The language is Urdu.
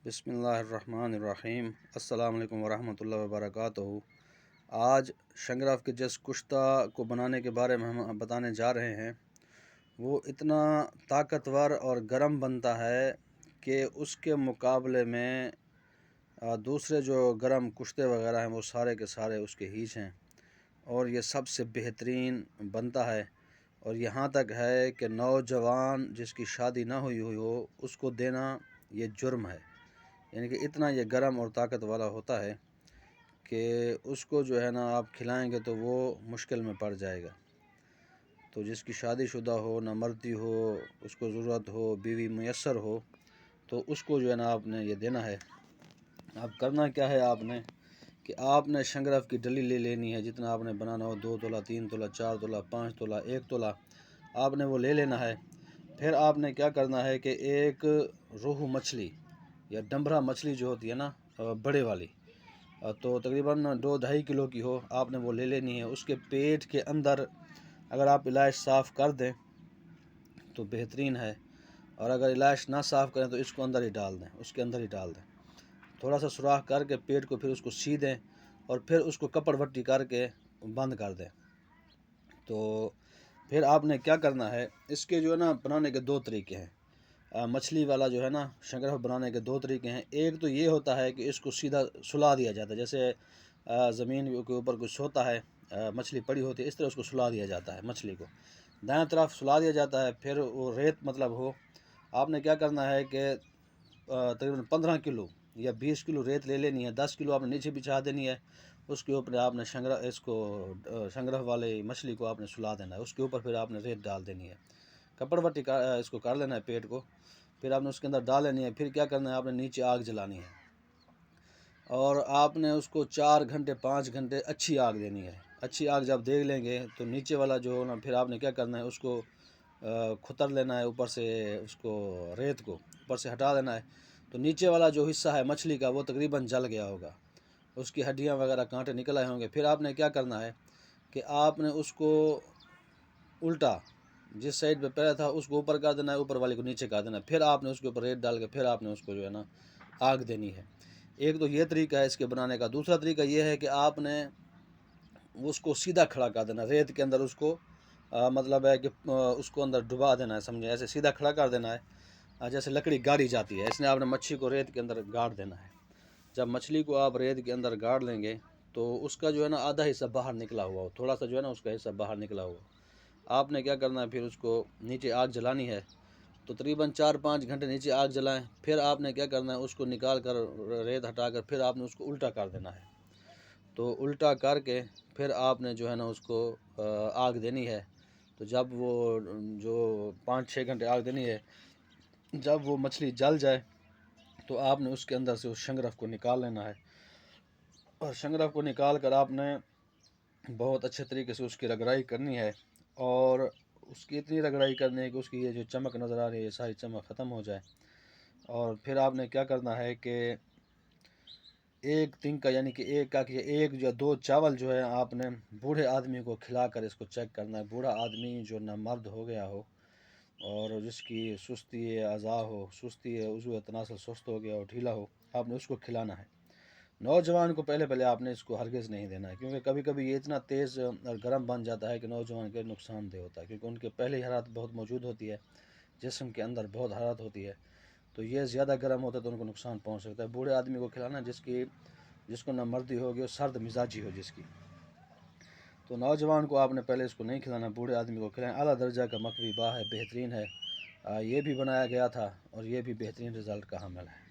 بسم اللہ الرحمن الرحیم۔ السلام علیکم ورحمۃ اللہ وبرکاتہ۔ آج شنگراف کے جس کشتہ کو بنانے کے بارے میں ہم بتانے جا رہے ہیں، وہ اتنا طاقتور اور گرم بنتا ہے کہ اس کے مقابلے میں دوسرے جو گرم کشتے وغیرہ ہیں وہ سارے کے سارے اس کے ہیچ ہیں، اور یہ سب سے بہترین بنتا ہے۔ اور یہاں تک ہے کہ نوجوان جس کی شادی نہ ہوئی ہو اس کو دینا یہ جرم ہے، یعنی کہ اتنا یہ گرم اور طاقت والا ہوتا ہے کہ اس کو جو ہے نا آپ کھلائیں گے تو وہ مشکل میں پڑ جائے گا۔ تو جس کی شادی شدہ ہو، نہ مرتی ہو، اس کو ضرورت ہو، بیوی میسر ہو، تو اس کو جو ہے نا آپ نے یہ دینا ہے۔ اب کرنا کیا ہے آپ نے کہ آپ نے شنگراف کی ڈلی لے لینی ہے، جتنا آپ نے بنانا ہو، 2 تولہ 3 تولہ 4 تولہ 5 تولہ 1 تولہ آپ نے وہ لے لینا ہے۔ پھر آپ نے کیا کرنا ہے کہ ایک روہو مچھلی یا ڈمبرا مچھلی جو ہوتی ہے نا بڑے والی، تو تقریباً 2-2.5 کلو کی ہو، آپ نے وہ لے لینی ہے۔ اس کے پیٹ کے اندر اگر آپ علاج صاف کر دیں تو بہترین ہے، اور اگر علاج نہ صاف کریں تو اس کو اندر ہی ڈال دیں، اس کے اندر ہی ڈال دیں، تھوڑا سا سوراخ کر کے پیٹ کو، پھر اس کو سی دیں اور پھر اس کو کپڑ وٹی کر کے بند کر دیں۔ تو پھر آپ نے کیا کرنا ہے، اس کے جو ہے نا بنانے کے 2 طریقے ہیں۔ مچھلی والا جو ہے نا شنگراف بنانے کے 2 طریقے ہیں۔ ایک تو یہ ہوتا ہے کہ اس کو سیدھا سلا دیا جاتا ہے، جیسے زمین کے اوپر کچھ ہوتا ہے، مچھلی پڑی ہوتی ہے، اس طرح اس کو سلا دیا جاتا ہے، مچھلی کو دائیں طرف سلا دیا جاتا ہے۔ پھر وہ ریت مطلب ہو، آپ نے کیا کرنا ہے کہ تقریباً 15 کلو یا 20 کلو ریت لے لینی ہے، 10 کلو آپ نے نیچے بچھا دینی ہے، اس کے اوپر آپ نے شنگراف والے مچھلی کو آپ نے سلا دینا ہے، اس کے اوپر پھر آپ نے ریت ڈال دینی ہے، کپڑ وٹی اس کو کر لینا ہے پیٹ کو، پھر آپ نے اس کے اندر ڈال لینی ہے۔ پھر کیا کرنا ہے، آپ نے نیچے آگ جلانی ہے، اور آپ نے اس کو 4 گھنٹے 5 گھنٹے اچھی آگ دینی ہے۔ اچھی آگ جب دیکھ لیں گے تو نیچے والا جو ہونا، پھر آپ نے کیا کرنا ہے، اس کو کھتر لینا ہے، اوپر سے اس کو ریت کو اوپر سے ہٹا دینا ہے، تو نیچے والا جو حصہ ہے مچھلی کا وہ تقریباً جل گیا ہوگا، اس کی ہڈیاں وغیرہ کانٹے نکل آئے ہوں گے۔ پھر آپ نے کیا کرنا ہے کہ آپ نے اس کو الٹا جس سائڈ پہ پہلا تھا اس کو اوپر کر دینا ہے، اوپر والے کو نیچے کر دینا ہے، پھر آپ نے اس کے اوپر ریت ڈال کے پھر آپ نے اس کو جو ہے نا آگ دینی ہے۔ ایک تو یہ طریقہ ہے اس کے بنانے کا۔ دوسرا طریقہ یہ ہے کہ آپ نے اس کو سیدھا کھڑا کر دینا، ریت کے اندر اس کو مطلب ہے کہ اس کو اندر ڈبا دینا ہے، سمجھے، ایسے سیدھا کھڑا کر دینا ہے، جیسے لکڑی گاڑی جاتی ہے، اس نے آپ نے مچھلی کو ریت کے اندر گاڑ دینا ہے۔ جب مچھلی کو آپ ریت کے اندر گاڑ لیں گے تو اس کا جو ہے نا آدھا حصہ باہر نکلا ہوا ہو، تھوڑا سا جو ہے نا اس کا حصہ باہر نکلا ہوا، آپ نے کیا کرنا ہے، پھر اس کو نیچے آگ جلانی ہے، تو تقریباً 4-5 گھنٹے نیچے آگ جلائیں۔ پھر آپ نے کیا کرنا ہے، اس کو نکال کر ریت ہٹا کر پھر آپ نے اس کو الٹا کر دینا ہے، تو الٹا کر کے پھر آپ نے جو ہے نا اس کو آگ دینی ہے۔ تو جب وہ جو 5-6 گھنٹے آگ دینی ہے، جب وہ مچھلی جل جائے تو آپ نے اس کے اندر سے اس شنگراف کو نکال لینا ہے، اور شنگراف کو نکال کر آپ نے بہت اچھے طریقے سے اس کی رگڑائی کرنی ہے، اور اس کی اتنی رگڑائی کرنی ہے کہ اس کی یہ جو چمک نظر آ رہی ہے یہ ساری چمک ختم ہو جائے۔ اور پھر آپ نے کیا کرنا ہے کہ ایک تنکا، یعنی کہ ایک یا 2 چاول جو ہے آپ نے بوڑھے آدمی کو کھلا کر اس کو چیک کرنا ہے۔ بوڑھا آدمی جو نہ مرد ہو گیا ہو اور جس کی سستی اعضاء ہو، سستی عضو تناسل سست ہو گیا ہو، ڈھیلا ہو، آپ نے اس کو کھلانا ہے۔ نوجوان کو پہلے آپ نے اس کو ہرگز نہیں دینا ہے، کیونکہ کبھی کبھی یہ اتنا تیز اور گرم بن جاتا ہے کہ نوجوان کے نقصان دہ ہوتا ہے، کیونکہ ان کے پہلے حرارت بہت موجود ہوتی ہے، جسم کے اندر بہت حرارت ہوتی ہے، تو یہ زیادہ گرم ہوتا ہے تو ان کو نقصان پہنچ سکتا ہے۔ بوڑھے آدمی کو کھلانا جس کو نہ مردی ہوگی اور سرد مزاجی ہو جس کی، تو نوجوان کو آپ نے پہلے اس کو نہیں کھلانا، بوڑھے آدمی کو کھلائیں۔ اعلیٰ درجہ کا مکوی باہ ہے، بہترین ہے، یہ بھی بنایا گیا تھا اور یہ بھی بہترین رزلٹ کا حامل ہے۔